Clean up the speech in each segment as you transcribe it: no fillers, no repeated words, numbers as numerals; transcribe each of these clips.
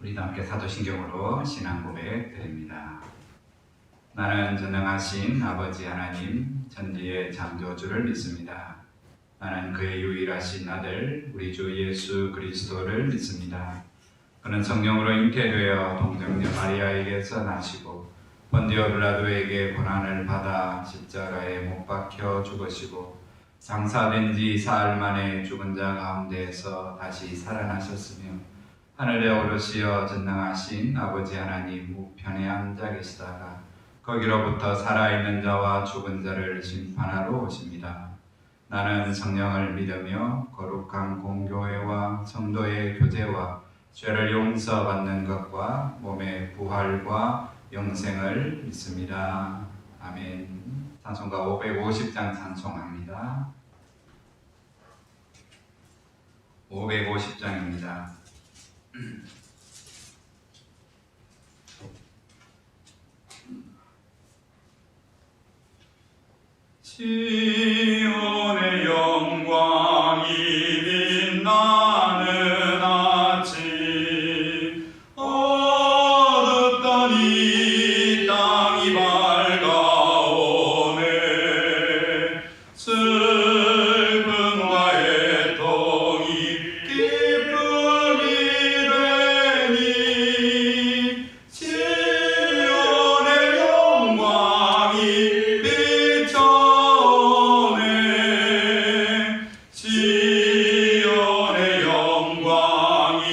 우리도 함께 사도신경으로 신앙 고백 드립니다. 나는 전능하신 아버지 하나님 천지의 창조주를 믿습니다. 나는 그의 유일하신 아들 우리 주 예수 그리스도를 믿습니다. 그는 성령으로 잉태되어 동정녀 마리아에게서 나시고 본디오 빌라도에게 고난을 받아 십자가에 못 박혀 죽으시고 장사된 지 사흘 만에 죽은 자 가운데에서 다시 살아나셨으며 하늘에 오르시어 전능하신 아버지 하나님 우편에 앉아 계시다가 거기로부터 살아있는 자와 죽은 자를 심판하러 오십니다. 나는 성령을 믿으며 거룩한 공교회와 성도의 교제와 죄를 용서받는 것과 몸의 부활과 영생을 믿습니다. 아멘. 찬송가 550장 찬송합니다. 550장입니다. 시온의 영광이 빛나는 아침 어둡던 이 땅이 밝아오네 슬픔과 애통이 기쁨이 되니 시온의 영광이 시온의 영광이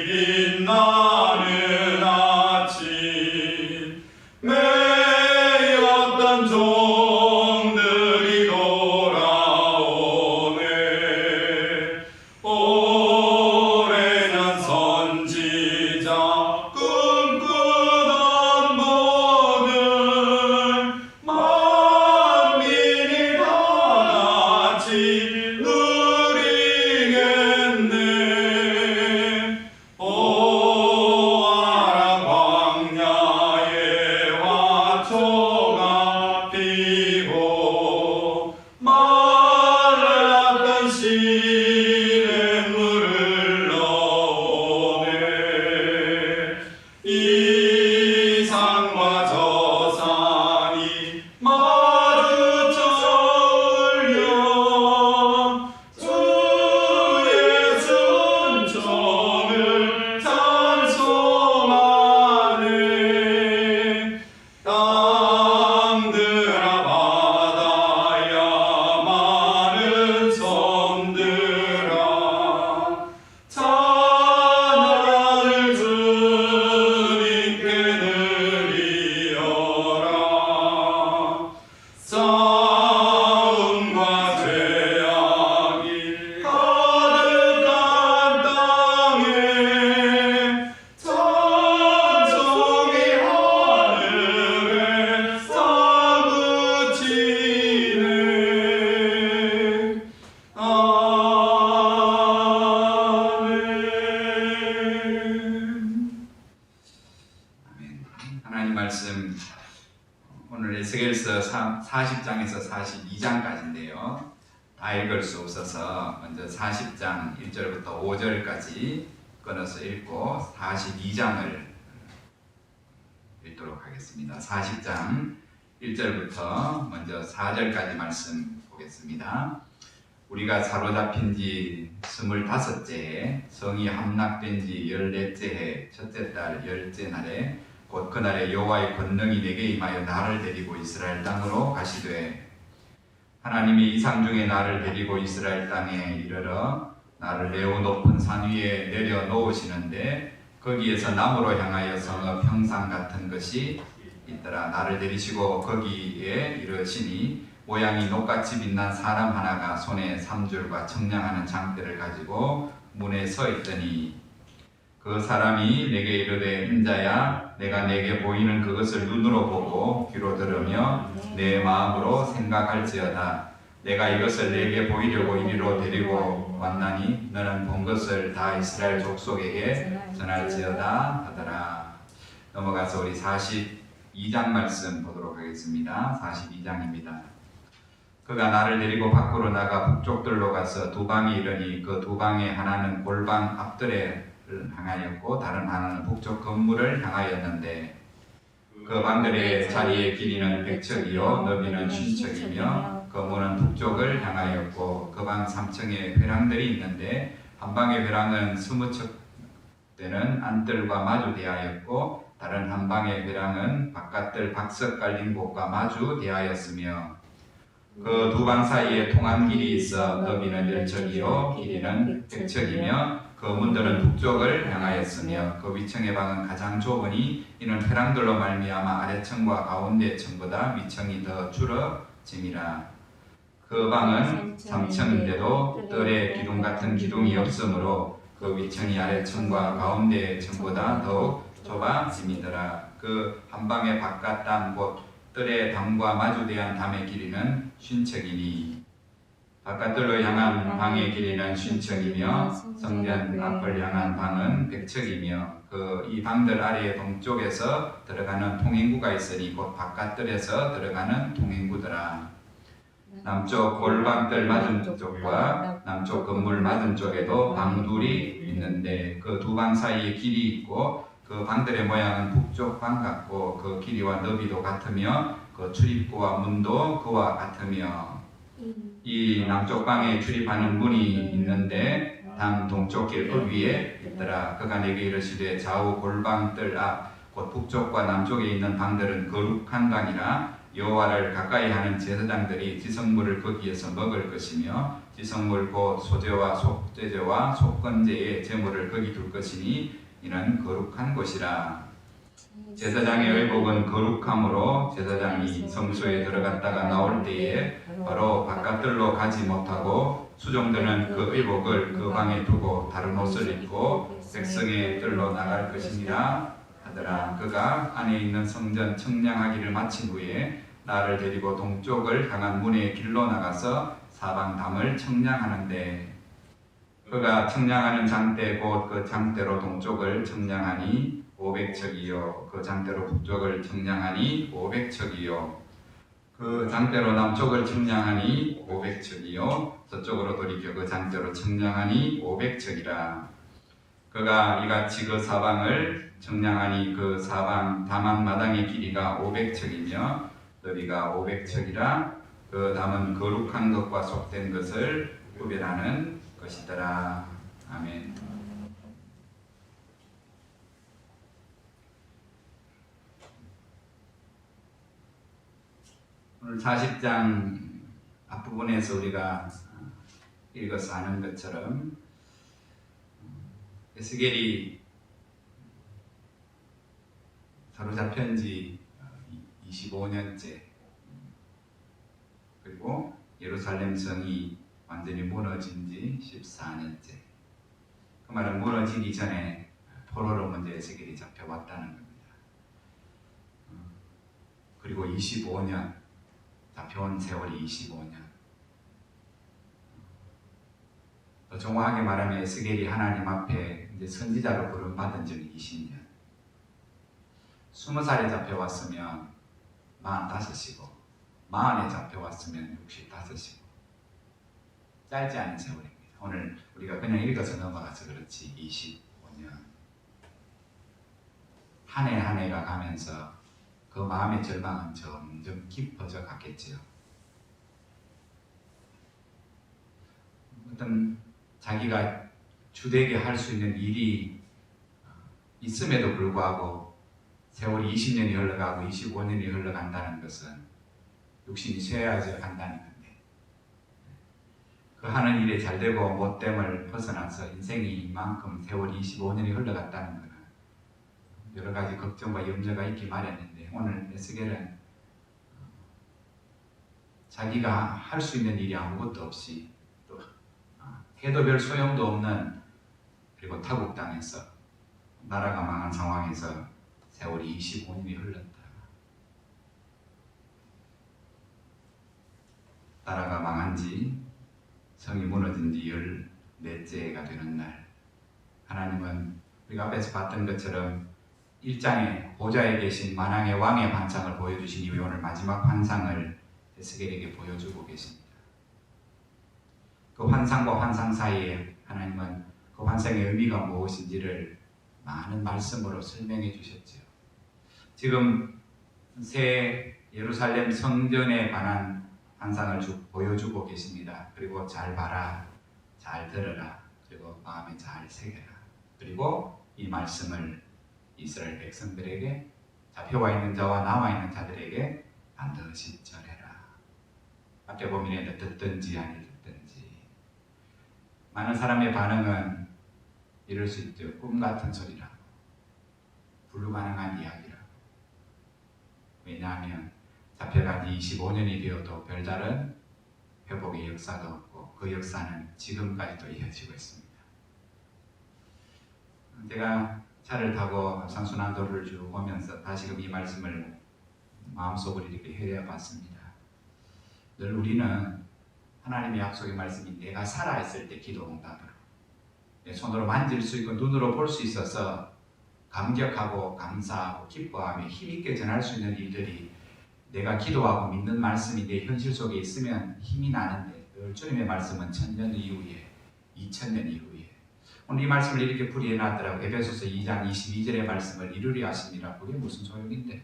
빛나는 아침 매였던 종들이 돌아오네 오래 난 선지자 꿈꾸던 모든 만민이 다같이 이산과 저산이 마주쳐 울려 주의 순종을 찬송하네 땅들아 바다야 많은 섬들아 찬양을 주님께 드리어라 싸움과 죄악이 가득한 땅에 찬송이 하늘에 솟구치네 아멘. 하나님 말씀 오늘 에스겔서 40장에서 42장까지인데요. 다 읽을 수 없어서 먼저 40장 1절부터 5절까지 끊어서 읽고 42장을 읽도록 하겠습니다. 40장 1절부터 먼저 4절까지 말씀 보겠습니다. 우리가 사로잡힌 지 25째에 성이 함락된 지 14째 해 첫째 달 10째 날에 곧 그날에 여호와의 권능이 내게 임하여 나를 데리고 이스라엘 땅으로 가시되 하나님이 이상 중에 나를 데리고 이스라엘 땅에 이르러 나를 매우 높은 산 위에 내려 놓으시는데 거기에서 남으로 향하여 성읍 형상 같은 것이 있더라. 나를 데리시고 거기에 이르시니 모양이 녹같이 빛난 사람 하나가 손에 삼줄과 청량하는 장대를 가지고 문에 서 있더니 그 사람이 내게 이르되 인자야 내가 내게 보이는 그것을 눈으로 보고 귀로 들으며 내 마음으로 생각할지어다. 내가 이것을 내게 보이려고 이리로 데리고 왔나니 너는 본 것을 다 이스라엘 족속에게 전할지어다 하더라. 넘어가서 우리 42장 말씀 보도록 하겠습니다. 42장입니다. 그가 나를 데리고 밖으로 나가 북쪽들로 가서 두 방이 이르니 그 두 방의 하나는 골방 앞뜰에 향하였고 다른 하나는 북쪽 건물을 향하였는데 그 방들의 자리의 길이는 100척이요 너비는 50척이며 건물은 북쪽을 향하였고 그 방 3층에 회랑들이 있는데 한 방의 회랑은 20척 되는 안뜰과 마주 대하였고 다른 한 방의 회랑은 바깥뜰 박석 깔린 곳과 마주 대하였으며 그 두 방 사이에 통한 길이 있어 너비는 10척이요 길이는 100척이며 그 문들은 북쪽을 향하였으며 그 위층의 방은 가장 좁으니 이는 회랑들로 말미암아 아래층과 가운데 층보다 위층이 더 줄어짐이라. 그 방은 3층인데도 뜰에 기둥 같은 기둥이 없으므로 그 위층이 아래층과 가운데 층보다 더욱 좁아짐이더라. 그 한 방의 바깥 담 곧 뜰의 담과 마주대한 담의 길이는 50척이니 바깥뜰로 향한 방의 길이는 50척이며 성전 앞을 향한 방은 100척이며 그 이 방들 아래의 동쪽에서 들어가는 통행구가 있으니 곧 바깥뜰에서 들어가는 통행구더라. 남쪽 골방뜰 맞은 쪽과 남쪽 건물 맞은 쪽에도 방 둘이 있는데 그 두 방 사이에 길이 있고 그 방들의 모양은 북쪽 방 같고 그 길이와 너비도 같으며 그 출입구와 문도 그와 같으며 이 남쪽 방에 출입하는 문이 있는데 당 동쪽 길 위에 있더라. 그가 내게 이르시되 좌우 골방뜰 앞 곧 북쪽과 남쪽에 있는 방들은 거룩한 방이라 여호와를 가까이 하는 제사장들이 지성물을 거기에서 먹을 것이며 지성물 곧 소제와 속죄제와 속건제의 제물을 거기 둘 것이니 이는 거룩한 곳이라. 제사장의 의복은 거룩함으로 제사장이 성소에 들어갔다가 나올 때에 바로 바깥들로 가지 못하고 수종들은 그 의복을 그 방에 두고 다른 옷을 입고 백성의 뜰로 나갈 것이니라 하더라. 그가 안에 있는 성전 청량하기를 마친 후에 나를 데리고 동쪽을 향한 문의 길로 나가서 사방 담을 청량하는데 그가 청량하는 장대 곧 그 장대로 동쪽을 청량하니 500척이요 그 장대로 북쪽을 청량하니 500척이요 그 장대로 남쪽을 청량하니 500척이요 저쪽으로 돌이켜 그 장대로 청량하니 500척이라. 그가 이같이 그 사방을 청량하니 그 사방 담한 마당의 길이가 500척이며 너비가 500척이라. 그 담은 거룩한 것과 속된 것을 구별하는 것이더라. 아멘. 오늘 40장 앞부분에서 우리가 읽어서 아는 것처럼 에스겔이 사로잡힌 지 25년째 그리고 예루살렘 성이 완전히 무너진 지 14년째. 그 말은 무너지기 전에 포로로 먼저 에스겔이 잡혀왔다는 겁니다. 그리고 25년 잡혀온 세월이 25년. 더 정확하게 말하면 에스겔이 하나님 앞에 이제 선지자로 부름받은 지는 20년. 20살에 잡혀왔으면 45이고 40에 잡혀왔으면 65이고 짧지 않은 세월입니다. 오늘 우리가 그냥 읽어서 넘어가서 그렇지 25년 한 해 한 해가 가면서 그 마음의 절망은 점점 깊어져 갔겠지요. 어떤 자기가 주되게 할 수 있는 일이 있음에도 불구하고 세월이 20년이 흘러가고 25년이 흘러간다는 것은 육신이 쇠해져 간다는 건데 그 하는 일에 잘되고 못됨을 벗어나서 인생이 이만큼 세월이 25년이 흘러갔다는 것은 여러 가지 걱정과 염려가 있기 마련인데 오늘 에스겔은 자기가 할 수 있는 일이 아무것도 없이 또 해도 별 소용도 없는 그리고 타국 땅에서 나라가 망한 상황에서 세월이 25년이 흘렀다. 나라가 망한 지 성이 무너진 지 14째가 되는 날 하나님은 우리가 앞에서 봤던 것처럼 1장에 보좌에 계신 만왕의 왕의 환상을 보여주신 이후에 오늘 마지막 환상을 에스겔에게 보여주고 계십니다. 그 환상과 환상 사이에 하나님은 그 환상의 의미가 무엇인지를 많은 말씀으로 설명해 주셨죠. 지금 새 예루살렘 성전에 관한 환상을 쭉 보여주고 계십니다. 그리고 잘 봐라, 잘 들어라, 그리고 마음에 잘 새겨라. 그리고 이 말씀을 이스라엘 백성들에게 잡혀와 있는 자와 나와 있는 자들에게 반드시 전해라. 앞에 보면 듣든지 아니 듣든지. 많은 사람의 반응은 이럴 수 있죠. 꿈 같은 소리라고, 불가능한 이야기라고. 왜냐하면 잡혀간 지 25년이 되어도 별다른 회복의 역사도 없고 그 역사는 지금까지도 이어지고 있습니다. 제가 차를 타고 상순환도로를 쭉 오면서 다시금 이 말씀을 마음속으로 이렇게 헤아봤습니다. 늘 우리는 하나님의 약속의 말씀이 내가 살아있을 때 기도 응답으로 내 손으로 만질 수 있고 눈으로 볼 수 있어서 감격하고 감사하고 기뻐하며 힘있게 전할 수 있는 일들이 내가 기도하고 믿는 말씀이 내 현실 속에 있으면 힘이 나는데 늘 주님의 말씀은 1000년 이후에 2000년 이후에 오늘 이 말씀을 이렇게 풀이해놨더라고. 에베소서 2장 22절의 말씀을 이루려 하십니다. 그게 무슨 소용인데.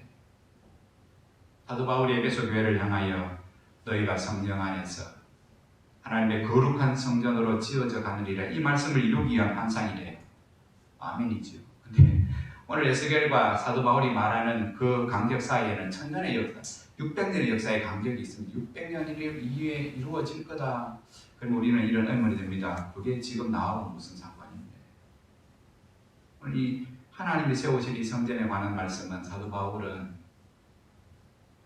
사도 바울이 에베소 교회를 향하여 너희가 성령 안에서 하나님의 거룩한 성전으로 지어져 가느니라 이 말씀을 이루기 위한 환상이래요. 아멘이죠. 근데 오늘 에스겔과 사도 바울이 말하는 그 간격 사이에는 1000년의 역사, 600년의 역사의 간격이 있습니다. 600년 이후에 이루어질 거다. 그럼 우리는 이런 의문이 듭니다. 그게 지금 나하고 무슨 상관인데. 오늘 이 하나님이 세우신 이 성전에 관한 말씀은 사도 바울은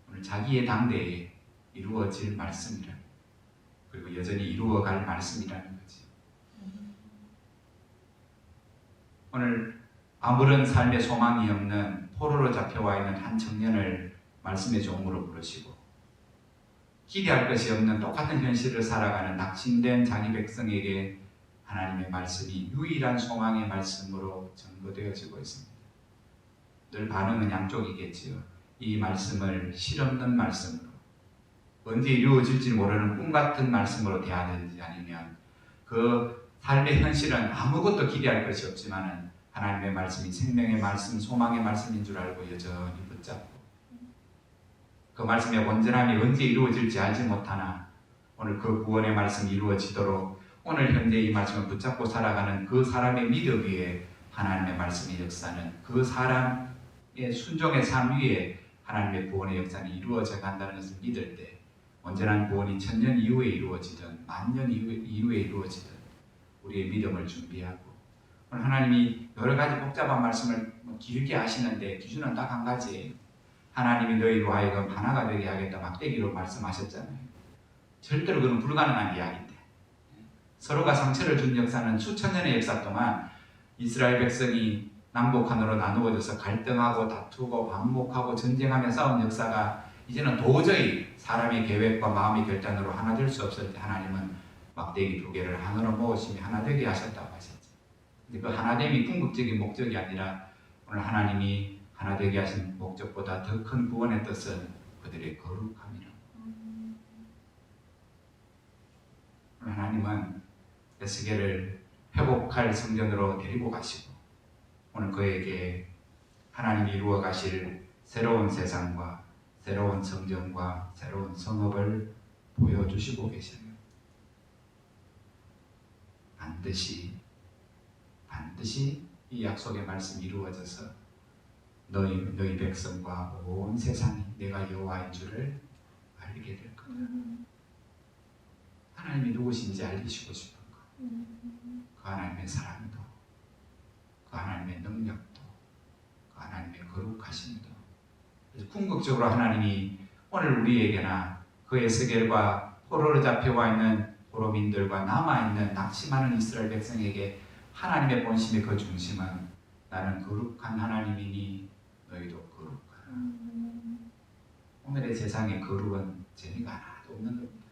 오늘 자기의 당대에 이루어질 말씀이라. 그리고 여전히 이루어갈 말씀이라는 거지. 오늘 아무런 삶의 소망이 없는 포로로 잡혀와 있는 한 청년을 말씀의 종으로 부르시고 기대할 것이 없는 똑같은 현실을 살아가는 낙심된 자기 백성에게 하나님의 말씀이 유일한 소망의 말씀으로 전거되어지고 있습니다. 늘 반응은 양쪽이겠지요. 이 말씀을 실없는 말씀으로 언제 이루어질지 모르는 꿈같은 말씀으로 대하든지 아니면 그 삶의 현실은 아무것도 기대할 것이 없지만 하나님의 말씀이 생명의 말씀, 소망의 말씀인 줄 알고 여전히 붙잡고 그 말씀의 온전함이 언제 이루어질지 알지 못하나 오늘 그 구원의 말씀이 이루어지도록 오늘 현재 이 말씀을 붙잡고 살아가는 그 사람의 믿음 위에 하나님의 말씀의 역사는 그 사람의 순종의 삶 위에 하나님의 구원의 역사는 이루어져 간다는 것을 믿을 때 온전한 구원이 1000년 이후에 이루어지든 만년 이후에 이루어지든 우리의 믿음을 준비하고 오늘 하나님이 여러 가지 복잡한 말씀을 길게 하시는데 기준은 딱 한 가지예요. 하나님이 너희로 하여금 하나가 되게 하겠다 막대기로 말씀하셨잖아요. 절대로 그건 불가능한 이야기인데 서로가 상처를 준 역사는 수천 년의 역사 동안 이스라엘 백성이 남북한으로 나누어져서 갈등하고 다투고 반목하고 전쟁하며 싸운 역사가 이제는 도저히 사람의 계획과 마음의 결단으로 하나 될 수 없을 때 하나님은 막대기 2개를 하나로 모으시며 하나 되게 하셨다고 하셨죠. 근데 그 하나됨이 궁극적인 목적이 아니라 오늘 하나님이 하나 되게 하신 목적보다 더 큰 구원의 뜻은 그들의 거룩함이라. 오늘 하나님은 에스겔을 회복할 성전으로 데리고 가시고 오늘 그에게 하나님이 이루어 가실 새로운 세상과 새로운 성전과 새로운 성읍을 보여주시고 계시네요. 반드시 이 약속의 말씀이 이루어져서 너희 백성과 온 세상이 내가 여호와인 줄을 알게 될 거다. 하나님이 누구신지 알리시고 싶은 것. 그 하나님의 사랑도, 그 하나님의 능력도, 그 하나님의 거룩하심도. 그래서 궁극적으로 하나님이 오늘 우리에게나 그 에스겔과 포로로 잡혀와 있는 포로민들과 남아있는 낙심하는 이스라엘 백성에게 하나님의 본심의 그 중심은 나는 거룩한 하나님이니 너희도 거룩하라. 오늘의 세상의 거룩은 재미가 하나도 없는 겁니다.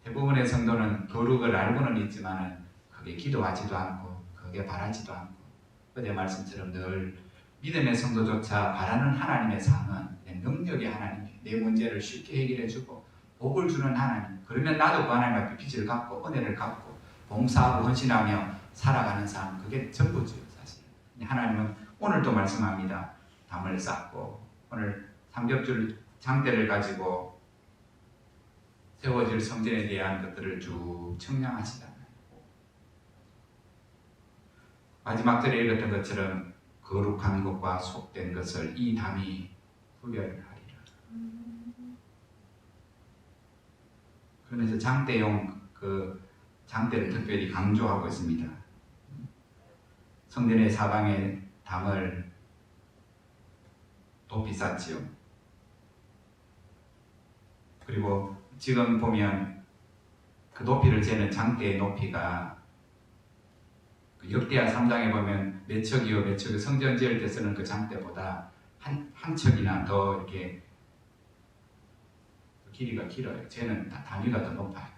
대부분의 성도는 거룩을 알고는 있지만 그게 기도하지도 않고 그게 바라지도 않고 어제 말씀처럼 늘 믿음의 성도조차 바라는 하나님의 상은 내 능력의 하나님이에요. 내 문제를 쉽게 해결해주고 복을 주는 하나님. 그러면 나도 그 하나님 앞에 빚을 갚고 은혜를 갚고 봉사하고 헌신하며 살아가는 삶, 그게 전부죠 사실. 하나님은 오늘도 말씀합니다. 담을 쌓고 오늘 삼겹줄 장대를 가지고 세워질 성전에 대한 것들을 쭉 청량하시잖아요. 마지막 절에 읽었던 것처럼 거룩한 것과 속된 것을 이 담이 구별하리라. 그러면서 장대용 그 장대를 특별히 강조하고 있습니다. 성전의 사방에 담을 높이 쌓지요. 그리고 지금 보면 그 높이를 재는 장대의 높이가 그 역대하 3장에 보면 몇 척이요 몇 척이 성전 지을 때 쓰는 그 장대보다 한 척이나 더 이렇게 길이가 길어요. 쟤는 단위가 더 높아요.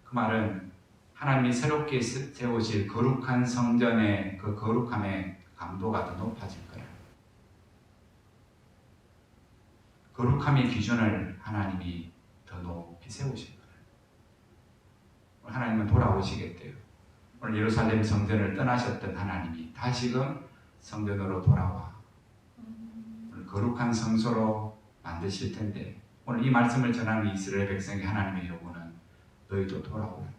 그 말은 하나님이 새롭게 세우실 거룩한 성전의 그 거룩함의 강도가 더 높아질 거예요. 거룩함의 기준을 하나님이 더 높이 세우실 거예요. 하나님은 돌아오시겠대요. 오늘 예루살렘 성전을 떠나셨던 하나님이 다시금 성전으로 돌아와 오늘 거룩한 성소로 만드실 텐데, 오늘 이 말씀을 전하는 이스라엘 백성의 하나님의 요구는 너희도 돌아오라.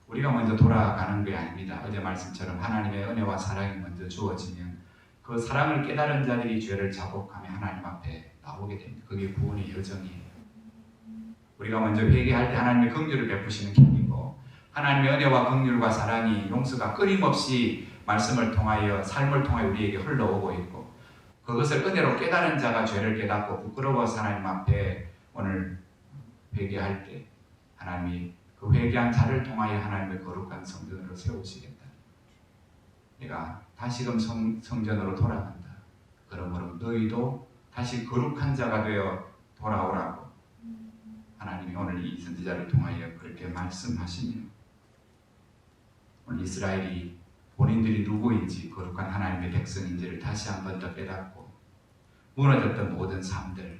우리가 먼저 돌아가는 게 아닙니다. 어제 말씀처럼 하나님의 은혜와 사랑이 먼저 주어지면 그 사랑을 깨달은 자들이 죄를 자복하며 하나님 앞에 나오게 됩니다. 그게 구원의 여정이에요. 우리가 먼저 회개할 때 하나님의 긍휼을 베푸시는 길이고, 하나님의 은혜와 긍휼과 사랑이 용서가 끊임없이 말씀을 통하여 삶을 통하여 우리에게 흘러오고 있고, 그것을 은혜로 깨달은 자가 죄를 깨닫고 부끄러워서 하나님 앞에 오늘 회개할 때 하나님이 그 회개한 자를 통하여 하나님의 거룩한 성전으로 세우시겠다. 내가 다시금 성전으로 돌아간다. 그러므로 너희도 다시 거룩한 자가 되어 돌아오라고 하나님이 오늘 이 선지자를 통하여 그렇게 말씀하시며, 오늘 이스라엘이 본인들이 누구인지 거룩한 하나님의 백성인지를 다시 한 번 더 깨닫고, 무너졌던 모든 삶들,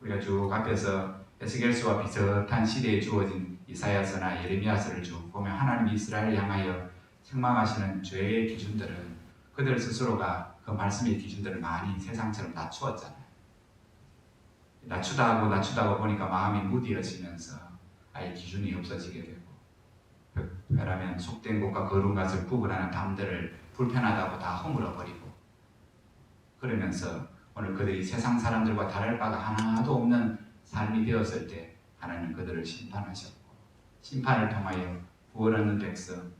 우리가 쭉 앞에서 에스겔서와 비슷한 시대에 주어진 이사야서나 예레미야서를 쭉 보면 하나님이 이스라엘을 향하여 책망하시는 죄의 기준들은 그들 스스로가 그 말씀의 기준들을 많이 세상처럼 낮추었잖아요. 낮추다 보니까 마음이 무디어지면서 아예 기준이 없어지게 되고, 특별하면 속된 것과 거룩한 것을 구분하는 담들을 불편하다고 다 허물어버리고, 그러면서 오늘 그들이 세상 사람들과 다를 바가 하나도 없는 삶이 되었을 때 하나님은 그들을 심판하셨고, 심판을 통하여 구원 얻는 백성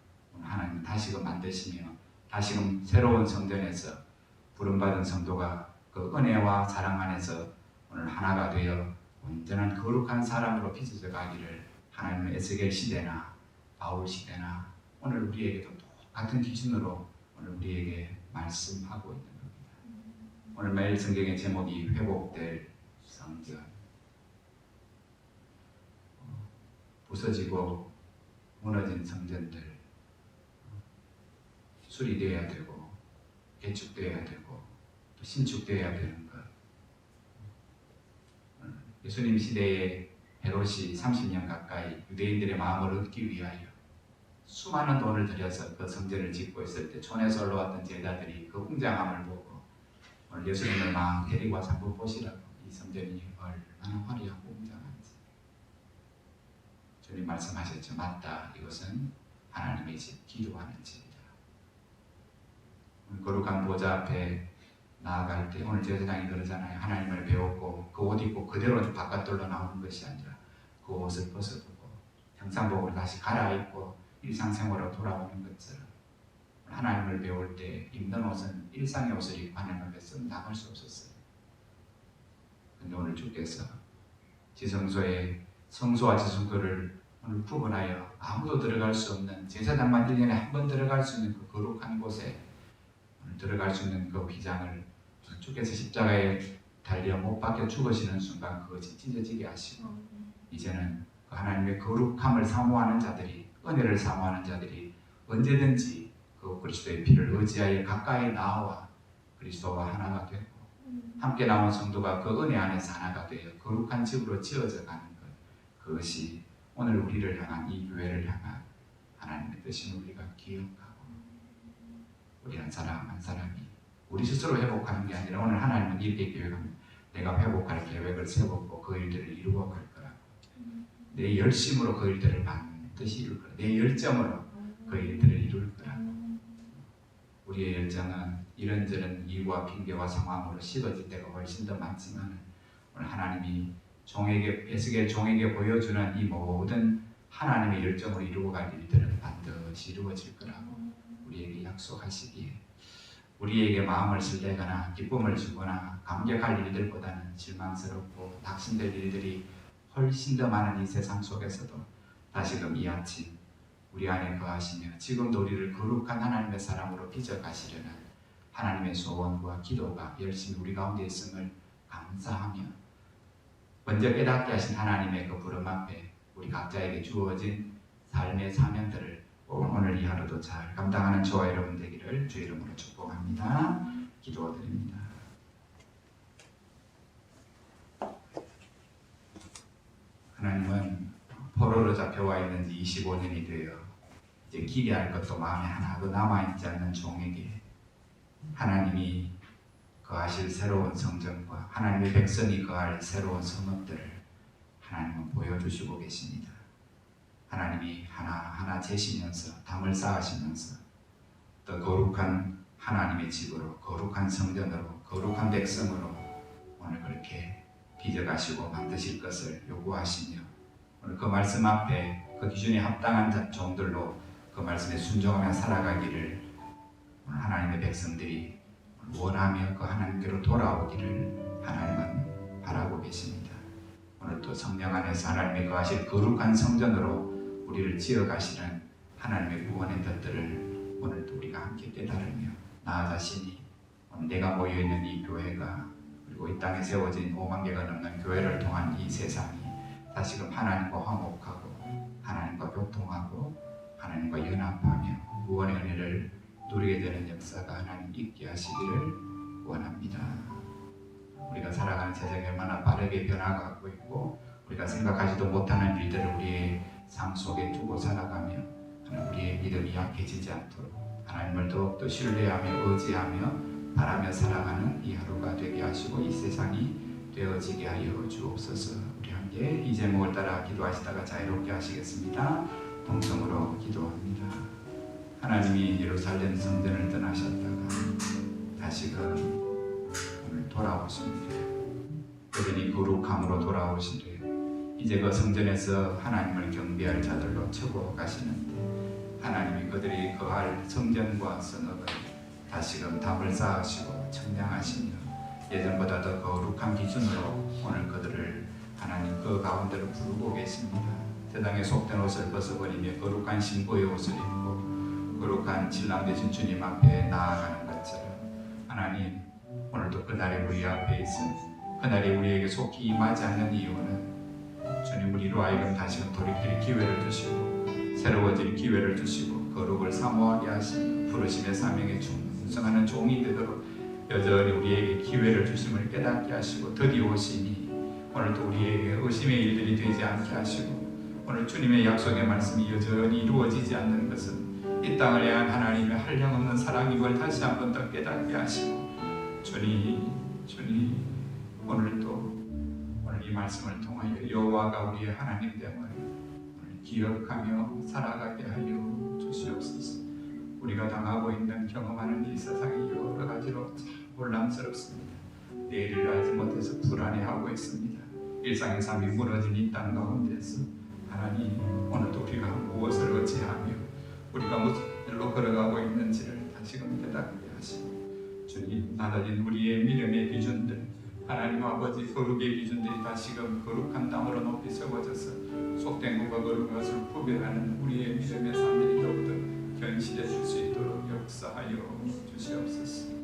하나님 다시금 만드시며, 다시금 새로운 성전에서 부름받은 성도가 그 은혜와 사랑 안에서 오늘 하나가 되어 온전한 거룩한 사람으로 빚어져 가기를 하나님의 에스겔 시대나 바울 시대나 오늘 우리에게도 똑같은 기준으로 오늘 우리에게 말씀하고 있는 겁니다. 오늘 매일 성경의 제목이 회복될 성전. 부서지고 무너진 성전들 수리되어야 되고 개축되어야 되고 또 신축되어야 되는 것. 예수님 시대에 헤롯이 30년 가까이 유대인들의 마음을 얻기 위하여 수많은 돈을 들여서 그 성전을 짓고 있을 때 촌에서 올라왔던 제자들이 그 웅장함을 보고 오늘 예수님을 막 데리고 와서 한번 보시라고, 이 성전이 얼마나 화려하고 웅장한지. 주님 말씀하셨죠. 맞다. 이것은 하나님의 집, 기도하는 집이다. 거룩한 보좌 앞에 나아갈 때 오늘 제사장이 그러잖아요. 하나님을 배웠고 그 옷 입고 그대로 바깥돌로 나오는 것이 아니라 그 옷을 벗어두고 형상복으로 다시 갈아입고 일상생활로 돌아오는 것처럼, 하나님을 배울 때 입는 옷은 일상의 옷을 입고 하나님 앞에 쓱 나갈 수 없었어요. 근데 오늘 주께서 지성소에 성소와 지성소를 오늘 구분하여 아무도 들어갈 수 없는, 제사장만 1년에 한 번 들어갈 수 있는 그 거룩한 곳에 오늘 들어갈 수 있는 그 휘장을 주께서 십자가에 달려 못 박혀 죽으시는 순간 그것이 찢어지게 하시고, 이제는 그 하나님의 거룩함을 사모하는 자들이, 은혜를 사모하는 자들이 언제든지 그 그리스도의 피를 의지하여 가까이 나와 그리스도와 하나가 되고, 함께 나온 성도가 그 은혜 안에서 하나가 되어 거룩한 집으로 지어져 가는 것, 그것이 오늘 우리를 향한 이 교회를 향한 하나님의 뜻은 우리가 기억하고 우리 한 사람 한 사람이 우리 스스로 회복하는 게 아니라 오늘 하나님은 이렇게 계획합니다. 내가 회복할 계획을 세웠고 그 일들을 이루어 갈 거라고. 내 열심으로 그 일들을 반드시 이룰 거라. 내 열정으로 그 일들을 이룰 거라고. 우리의 열정은 이런저런 이유와 핑계와 상황으로 식어질 때가 훨씬 더 많지만 오늘 하나님이 에스겔 종에게 보여주는 이 모든 하나님의 열정으로 이루어 갈 일들은 반드시 이루어질 거라고 우리에게 약속하시기에 우리에게 마음을 설레거나 기쁨을 주거나 감격할 일들보다는 실망스럽고 낙심될 일들이 훨씬 더 많은 이 세상 속에서도 다시금 이 아침 우리 안에 거하시며 지금도 우리를 거룩한 하나님의 사람으로 빚어가시려는 하나님의 소원과 기도가 열심히 우리 가운데 있음을 감사하며 먼저 깨닫게 하신 하나님의 그 부름 앞에 우리 각자에게 주어진 삶의 사명들을 오늘 이 하루도 잘 감당하는 저와 여러분 되기를 주 이름으로 축복합니다. 기도드립니다. 하나님은 포로로 잡혀와 있는 지 25년이 되어 이제 기대할 것도 마음에 하나도 남아있지 않는 종에게 하나님이 거하실 새로운 성전과 하나님의 백성이 거할 새로운 성읍들을 하나님은 보여주시고 계십니다. 하나님이 하나하나 재시면서 담을 쌓으시면서 더 거룩한 하나님의 집으로 거룩한 성전으로 거룩한 백성으로 오늘 그렇게 빚어가시고 만드실 것을 요구하시며 오늘 그 말씀 앞에 그 기준에 합당한 종들로 그 말씀에 순종하며 살아가기를 오늘 하나님의 백성들이 원하며 그 하나님께로 돌아오기를 하나님은 바라고 계십니다. 오늘 또 성령 안에서 하나님의 거하실 거룩한 성전으로 우리를 지어가시는 하나님의 구원의 뜻들을 오늘도 우리가 함께 깨달으며 나 자신이 오늘 내가 모여있는 이 교회가 그리고 이 땅에 세워진 5만 개가 넘는 교회를 통한 이 세상이 다시금 하나님과 화목하고 하나님과 교통하고 하나님과 연합하며 구원의 은혜를 누리게 되는 역사가 하나님 있게 하시기를 원합니다. 우리가 살아가는 세상이 얼마나 빠르게 변화가고 있고 우리가 생각하지도 못하는 일들을 우리의 삶 속에 두고 살아가며 우리의 믿음이 약해지지 않도록 하나님을 더욱더 신뢰하며 의지하며 바라며 살아가는 이 하루가 되게 하시고 이 세상이 되어지게 하여 주옵소서. 우리 함께 이 제목을 따라 기도하시다가 자유롭게 하시겠습니다. 동성으로 기도합니다. 하나님이 예루살렘 성전을 떠나셨다가 다시금 오늘 돌아오십니다. 여전히 거룩함으로 돌아오시되 이제 그 성전에서 하나님을 경배할 자들로 쳐고 가시는데 하나님이 그들이 거할 성전과 성읍을 다시금 담을 쌓으시고 청량하시며 예전보다 더 거룩한 기준으로 오늘 그들을 하나님 그 가운데로 부르고 계십니다. 세상에 속된 옷을 벗어버리며 거룩한 신부의 옷을 입고 거룩한 신랑 되신 주님 앞에 나아가는 것처럼 하나님 오늘도 그날이 우리 앞에 있으니 그날이 우리에게 속히 임하지 않는 이유는 주님 우리로 하여금 다시금 돌이킬 기회를 주시고 새로워질 기회를 주시고 거룩을 사모하게 하시며 부르심의 사명에 충성하는 종이 되도록 여전히 우리에게 기회를 주심을 깨닫게 하시고 드디어 오시니 오늘도 우리에게 의심의 일들이 되지 않게 하시고 오늘 주님의 약속의 말씀이 여전히 이루어지지 않는 것은 이 땅을 향한 하나님의 한량없는 사랑인 걸 다시 한 번 더 깨닫게 하시고 주님 오늘도 오늘 이 말씀을 통하여 여호와가 우리의 하나님 됨을 오늘 기억하며 살아가게 하여 주시옵소서. 우리가 당하고 있는 경험하는 이 세상이 여러 가지로 참 혼란스럽습니다. 내일을 알지 못해서 불안해하고 있습니다. 일상의 삶이 무너진 이 땅 가운데서 하나님 오늘도 우리가 무엇을 어찌하며 우리가 무슨 일로 걸어가고 있는지를 다시금 깨닫게 하시고 주님 낮아진 우리의 믿음의 기준들 하나님 아버지 거룩의 기준들이 다시금 거룩한 땅으로 높이 세워져서 속된 것과 거룩한 것을 구별하는 우리의 믿음의 삶들이 더욱더 견실해 줄 수 있도록 역사하여 주시옵소서.